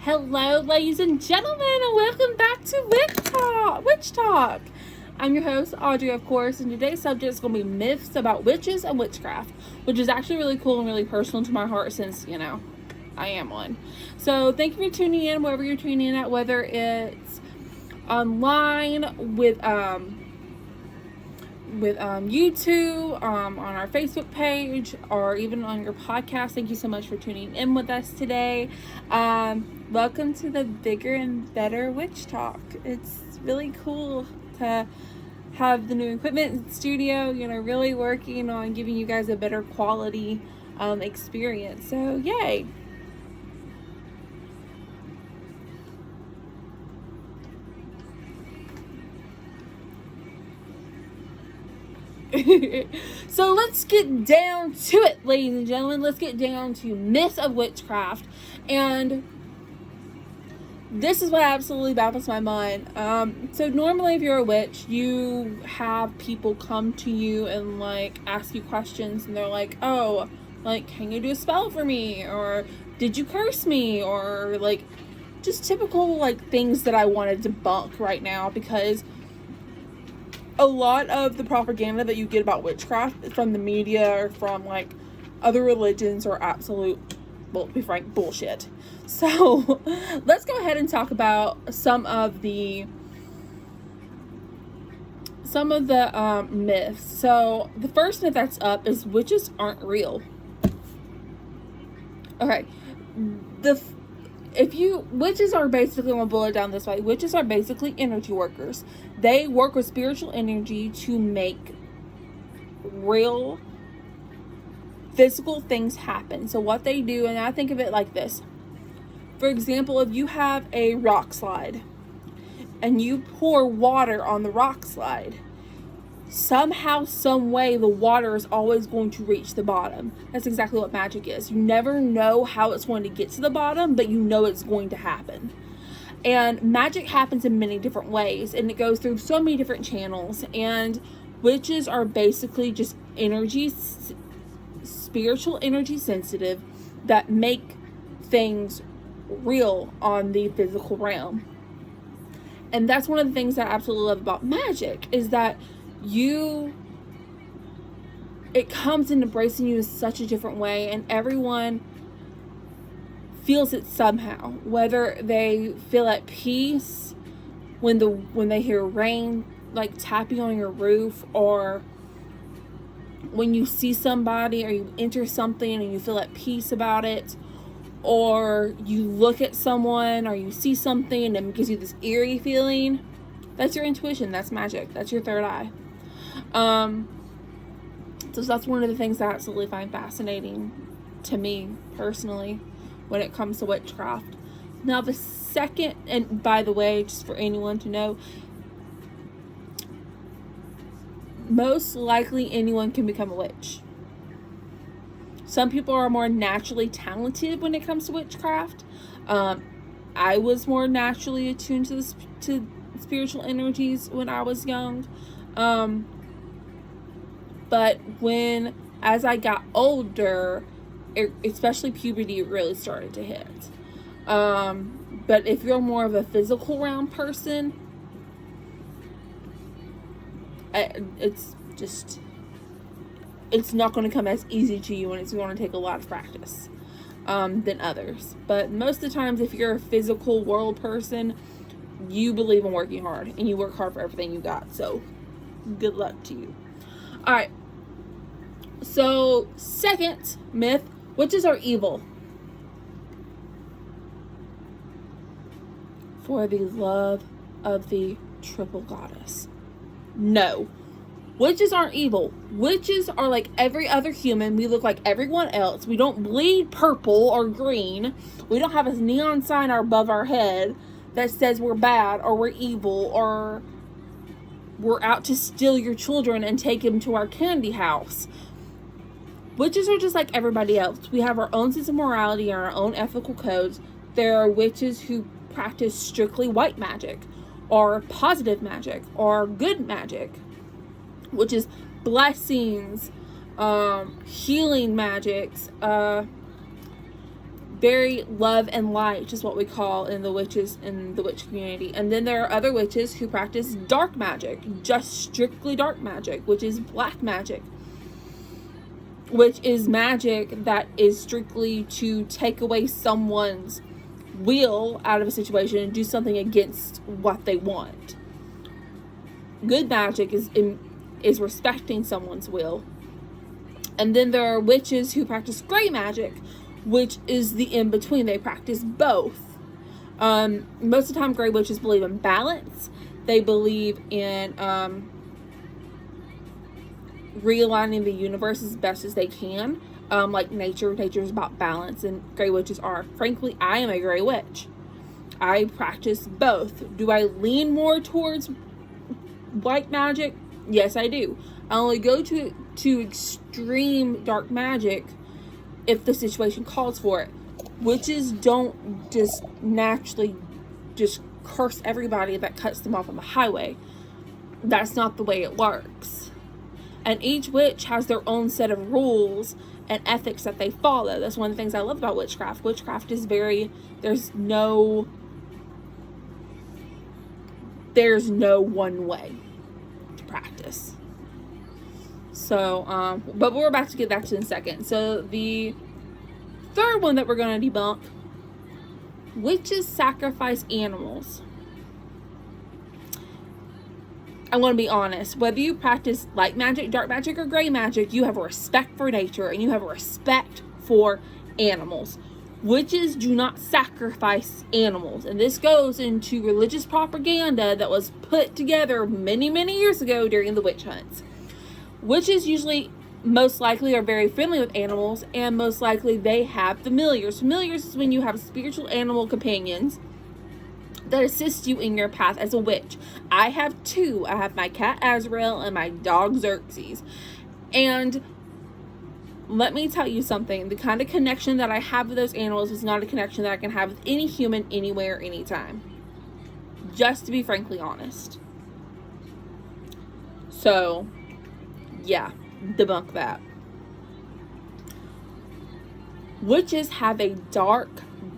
Hello, ladies and gentlemen, and welcome back to Witch Talk. I'm your host, Audrey, of course, and today's subject is going to be myths about witches and witchcraft, which is actually really cool and really personal to my heart since, I am one. So thank you for tuning in, wherever you're tuning in at, whether it's online with YouTube, on our Facebook page, or even on your podcast. Thank you so much for tuning in with us today. Welcome to the Bigger and Better Witch Talk. It's really cool to have the new equipment in the studio, really working on giving you guys a better quality experience. So, yay! So let's get down to it, ladies and gentlemen. Let's get down to myths of witchcraft. And this is what absolutely baffles my mind. So normally if you're a witch, you have people come to you and ask you questions, and they're like, oh, can you do a spell for me? Or did you curse me? Or just typical things that I want to debunk right now, because a lot of the propaganda that you get about witchcraft from the media or from other religions are absolute, well, to be frank, bullshit. So let's go ahead and talk about some of the myths. So the first myth that's up is witches aren't real. Okay, witches are basically, I'm going to boil it down this way. Witches are basically energy workers. They work with spiritual energy to make real physical things happen. So what they do, and I think of it like this. For example, if you have a rock slide and you pour water on the rock slide, somehow, some way, the water is always going to reach the bottom. That's exactly what magic is. You never know how it's going to get to the bottom, but you know it's going to happen. And magic happens in many different ways, and it goes through so many different channels. And witches are basically just spiritual energy sensitive that make things real on the physical realm. And that's one of the things that I absolutely love about magic, is that it comes in embracing you in such a different way, and everyone feels it somehow, whether they feel at peace when they hear rain tapping on your roof, or when you see somebody or you enter something and you feel at peace about it, or you look at someone or you see something and it gives you this eerie feeling. That's your intuition. That's magic. That's your third eye. So that's one of the things that I absolutely find fascinating to me personally when it comes to witchcraft. Now the second, and by the way, just for anyone to know, most likely anyone can become a witch. Some people are more naturally talented when it comes to witchcraft. I was more naturally attuned to spiritual energies when I was young. But as I got older, especially puberty, it really started to hit. But if you're more of a physical realm person, it's not going to come as easy to you, and it's going to take a lot of practice than others. But most of the times, if you're a physical world person, you believe in working hard, and you work hard for everything you got. So good luck to you. All right. So second myth, witches are evil. For the love of the triple goddess. No. Witches aren't evil. Witches are like every other human. We look like everyone else. We don't bleed purple or green. We don't have a neon sign above our head that says we're bad or we're evil or we're out to steal your children and take them to our candy house. Witches are just like everybody else. We have our own sense of morality and our own ethical codes. There are witches who practice strictly white magic, or positive magic, or good magic, which is blessings, healing magics, very love and light, is what we call in the witches in the witch community. And then there are other witches who practice dark magic, just strictly dark magic, which is black magic, which is magic that is strictly to take away someone's will out of a situation and do something against what they want. Good magic is respecting someone's will. And then there are witches who practice gray magic, which is the in-between. They practice both. Most of the time, gray witches believe in balance. They believe in realigning the universe as best as they can. Like nature is about balance, and gray witches are. Frankly, I am a gray witch. I practice both. Do I lean more towards white magic? Yes, I do. I only go to extreme dark magic if the situation calls for it. Witches don't just naturally just curse everybody that cuts them off on the highway. That's not the way it works. And each witch has their own set of rules and ethics that they follow. That's one of the things I love about witchcraft. Witchcraft is there's no one way to practice. So, but we're about to get back to in a second. So the third one that we're going to debunk: witches sacrifice animals. I'm going to be honest. Whether you practice light magic, dark magic, or gray magic, you have a respect for nature and you have a respect for animals. Witches do not sacrifice animals. And this goes into religious propaganda that was put together many, many years ago during the witch hunts. Witches usually, most likely, are very friendly with animals, and most likely they have familiars. Familiars is when you have spiritual animal companions that assist you in your path as a witch. I have two. I have my cat Azrael and my dog Xerxes. And let me tell you something. The kind of connection that I have with those animals is not a connection that I can have with any human, anywhere, anytime. Just to be frankly honest. So, yeah, debunk that. Witches have a dark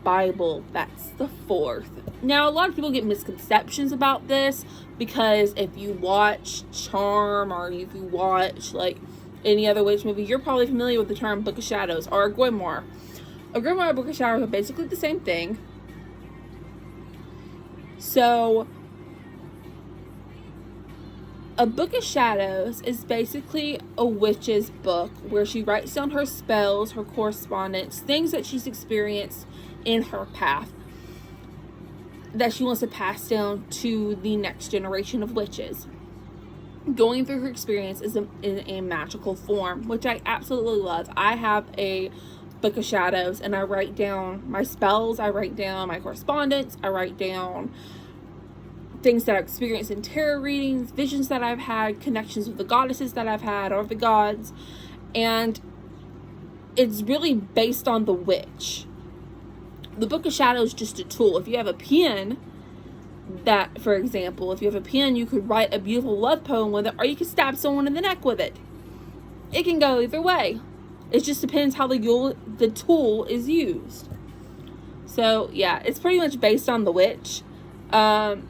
Bible. That's the fourth. Now, a lot of people get misconceptions about this because if you watch Charm or if you watch like any other witch movie, you're probably familiar with the term Book of Shadows or a grimoire. A grimoire and Book of Shadows are basically the same thing. So, a Book of Shadows is basically a witch's book where she writes down her spells, her correspondence, things that she's experienced in her path that she wants to pass down to the next generation of witches. Going through her experience is in a magical form, which I absolutely love. I have a Book of Shadows and I write down my spells, I write down my correspondence, I write down things that I've experienced in tarot readings, visions that I've had, connections with the goddesses that I've had, or the gods. And it's really based on the witch. The Book of Shadows is just a tool. If you have a pen, that, for example, if you have a pen, you could write a beautiful love poem with it, or you could stab someone in the neck with it. It can go either way. It just depends how the tool is used. So, yeah, it's pretty much based on the witch. And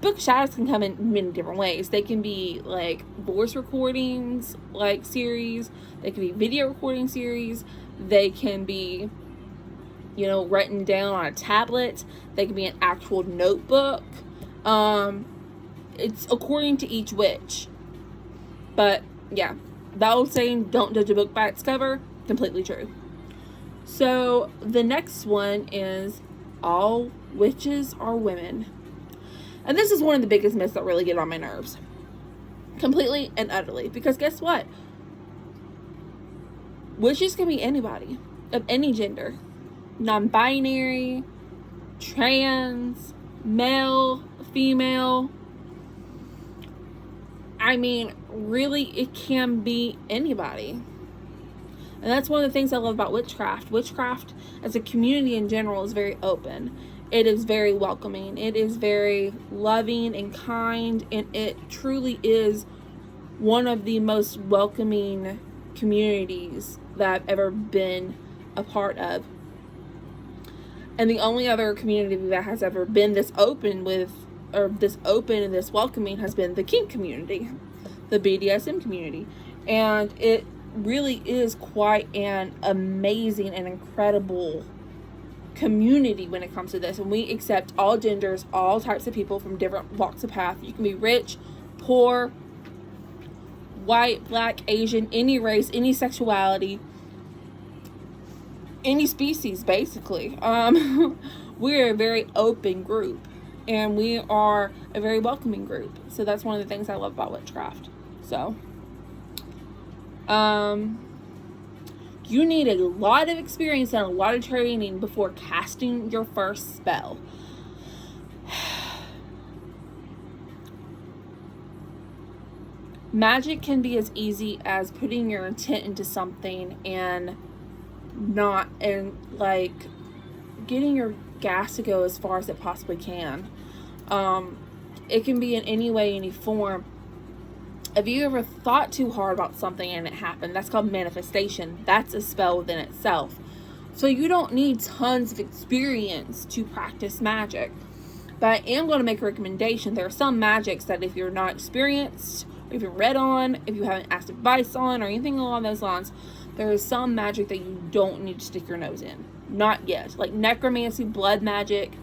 Book of Shadows can come in many different ways. They can be like voice recordings, like series. They can be video recording series. They can be, written down on a tablet. They can be an actual notebook. It's according to each witch. But, yeah, that old saying, don't judge a book by its cover, completely true. So, the next one is all witches are women. And this is one of the biggest myths that really get on my nerves. Completely and utterly. Because guess what? Witches can be anybody. Of any gender. Non-binary. Trans. Male. Female. I mean, really, it can be anybody. And that's one of the things I love about witchcraft. Witchcraft, as a community in general, is very open. It is very welcoming. It is very loving and kind. And it truly is one of the most welcoming communities that I've ever been a part of. And the only other community that has ever been this open and this welcoming has been the kink community, the BDSM community. And it really is quite an amazing and incredible community when it comes to this. And we accept all genders, all types of people from different walks of path. You can be rich, poor, white, black, Asian, any race, any sexuality, any species, basically. We're a very open group, and we are a very welcoming group. So that's one of the things I love about witchcraft. So you need a lot of experience and a lot of training before casting your first spell. Magic can be as easy as putting your intent into something and getting your gas to go as far as it possibly can. It can be in any way, any form. If you ever thought too hard about something and it happened, that's called manifestation. That's a spell within itself. So you don't need tons of experience to practice magic. But I am going to make a recommendation. There are some magics that if you're not experienced, or if you're read on, if you haven't asked advice on, or anything along those lines, there is some magic that you don't need to stick your nose in. Not yet. Like necromancy, blood magic,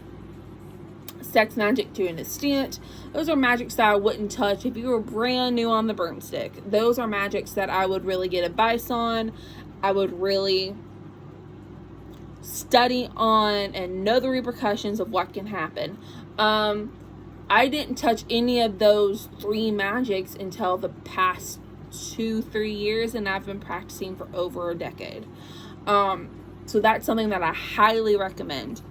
sex magic to an extent. Those are magics that I wouldn't touch if you were brand new on the broomstick. Those are magics that I would really get advice on. I would really study on and know the repercussions of what can happen. I didn't touch any of those 3 magics until the past 2-3 years, and I've been practicing for over a decade. So that's something that I highly recommend.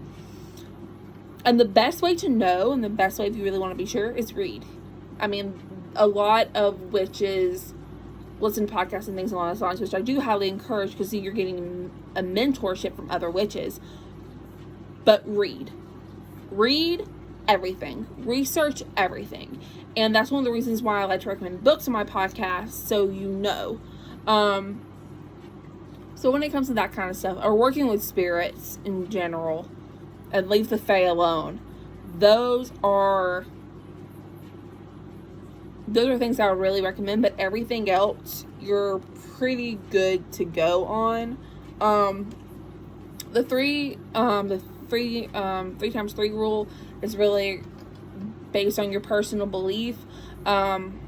And the best way to know, and the best way if you really want to be sure, is read. I mean, a lot of witches listen to podcasts and things along those lines, which I do highly encourage because you're getting a mentorship from other witches. But read. Read everything. Research everything. And that's one of the reasons why I like to recommend books on my podcast, so you know. So when it comes to that kind of stuff, or working with spirits in general, and leave the fae alone, those are things I would really recommend. But everything else, you're pretty good to go on. The 3 times 3 rule is really based on your personal belief. I'm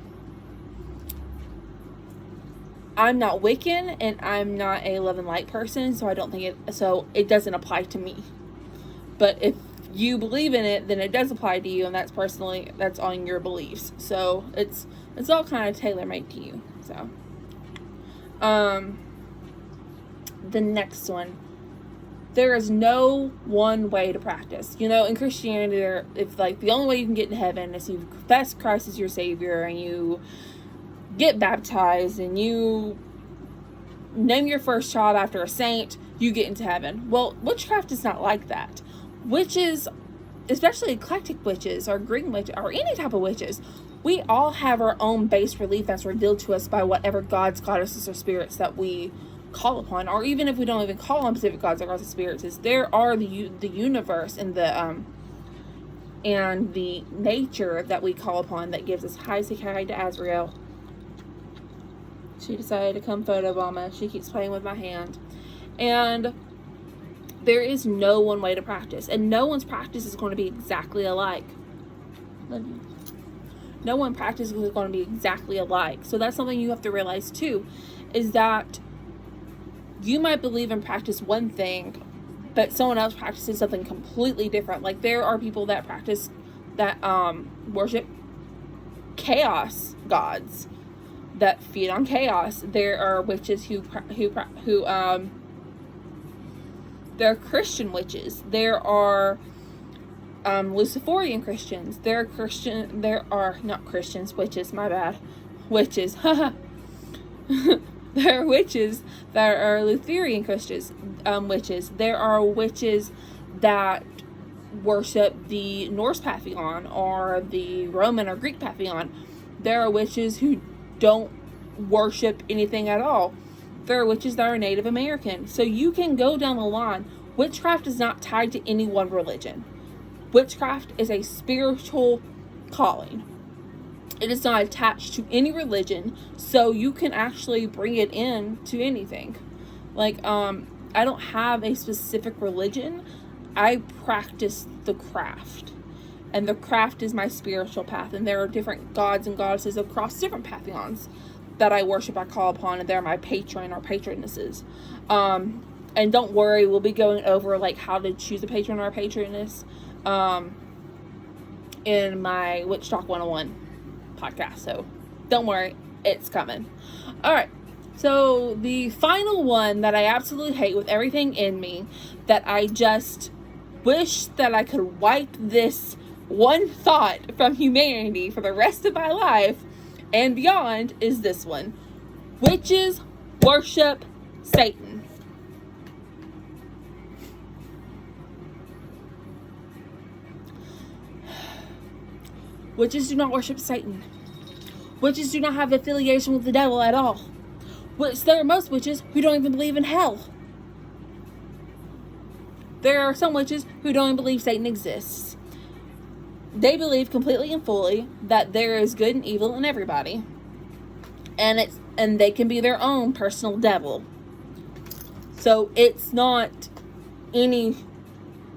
not Wiccan, and I'm not a love and light person, so I don't think it doesn't apply to me. But if you believe in it, then it does apply to you, and that's on your beliefs. So it's all kind of tailor-made to you. So the next one, there is no one way to practice. You know, in Christianity, the only way you can get to heaven is you confess Christ as your Savior, and you get baptized, and you name your first child after a saint, you get into heaven. Well, witchcraft is not like that. Witches, especially eclectic witches or green witches or any type of witches, we all have our own base relief that's revealed to us by whatever gods, goddesses, or spirits that we call upon. Or even if we don't even call on specific gods or goddesses, spirits, there are the universe and the nature that we call upon that gives us. Hi, say hi to Azrael. She decided to come photobomb us. She keeps playing with my hand. And there is no one way to practice. And no one's practice is going to be exactly alike. No one practice is going to be exactly alike. So that's something you have to realize too, is that you might believe and practice one thing, but someone else practices something completely different. Like there are people that practice that worship chaos gods that feed on chaos. There are witches who there are Christian witches. There are Luciferian Christians. There are not Christians, witches, my bad. Witches. There are witches that are Luciferian Christians, witches. There are witches that worship the Norse pantheon or the Roman or Greek pantheon. There are witches who don't worship anything at all. there are witches that are Native American. So you can go down the line. Witchcraft is not tied to any one religion. Witchcraft is a spiritual calling. It is not attached to any religion, so you can actually bring it in to anything. Like, I don't have a specific religion. I practice the craft. And the craft is my spiritual path. And there are different gods and goddesses across different pantheons that I worship, I call upon, and they're my patron or patronesses. And don't worry, we'll be going over, like, how to choose a patron or a patroness in my Witch Talk 101 podcast. So don't worry, it's coming. Alright, so the final one that I absolutely hate with everything in me, that I just wish that I could wipe this one thought from humanity for the rest of my life and beyond, is this one. Witches worship Satan. Witches do not worship Satan. Witches do not have affiliation with the devil at all. There are most witches who don't even believe in hell. There are some witches who don't even believe Satan exists. They believe completely and fully that there is good and evil in everybody. And they can be their own personal devil. So it's not any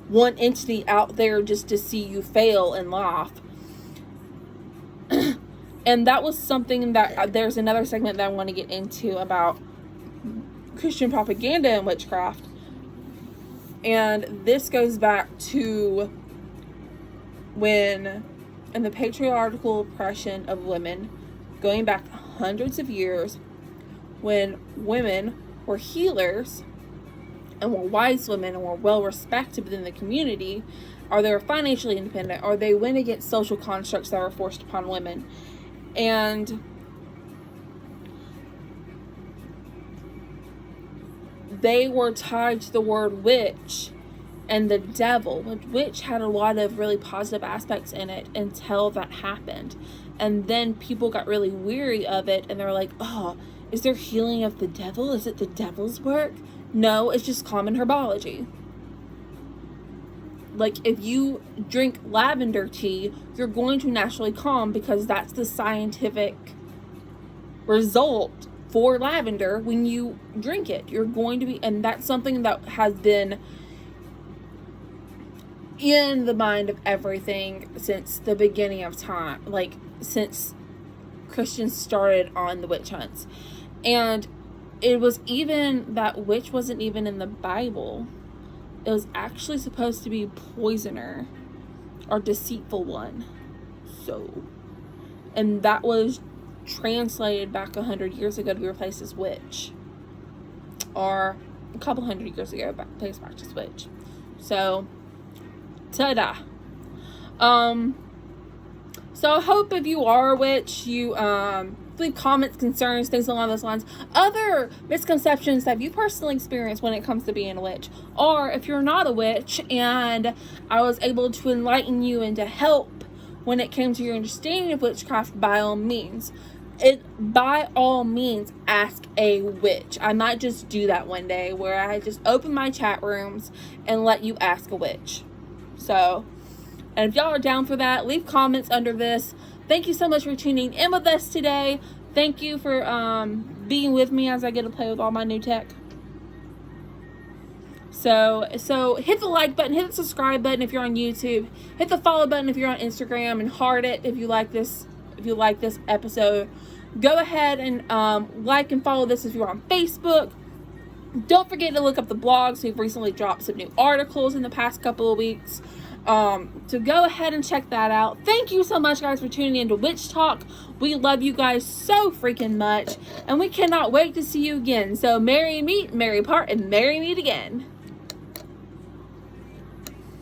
one entity out there just to see you fail and laugh. And that was something that there's another segment that I want to get into about Christian propaganda and witchcraft. And this goes back to when, in the patriarchal oppression of women, going back hundreds of years, when women were healers and were wise women and were well respected within the community, or they were financially independent, or they went against social constructs that were forced upon women. And they were tied to the word witch and the devil. Witch had a lot of really positive aspects in it until that happened. And then people got really weary of it, and they were like, oh, is there healing of the devil? Is it the devil's work? No, it's just common herbology. Like, if you drink lavender tea, you're going to naturally calm, because that's the scientific result for lavender. When you drink it, you're going to be, and that's something that has been in the mind of everything since the beginning of time, like since Christians started on the witch hunts. And it was even that witch wasn't even in the Bible. It was actually supposed to be poisoner or deceitful one. So, and that was translated back 100 years ago to be replaced as witch, or a couple hundred years ago replaced back as witch. So, ta-da. So I hope if you are a witch, you leave comments, concerns, things along those lines. Other misconceptions that you personally experienced when it comes to being a witch. Or if you're not a witch and I was able to enlighten you and to help when it came to your understanding of witchcraft, by all means. By all means, ask a witch. I might just do that one day where I just open my chat rooms and let you ask a witch. So, and if y'all are down for that, leave comments under this. Thank you so much for tuning in with us today. Thank you for being with me as I get to play with all my new tech. So hit the like button, hit the subscribe button if you're on YouTube, hit the follow button if you're on Instagram, and heart it if you like this episode. Go ahead and like and follow this if you're on Facebook. Don't forget to look up the blogs. We've recently dropped some new articles in the past couple of weeks. So go ahead and check that out. Thank you so much, guys, for tuning into Witch Talk. We love you guys so freaking much, and we cannot wait to see you again. So merry meet, merry part, and merry meet again.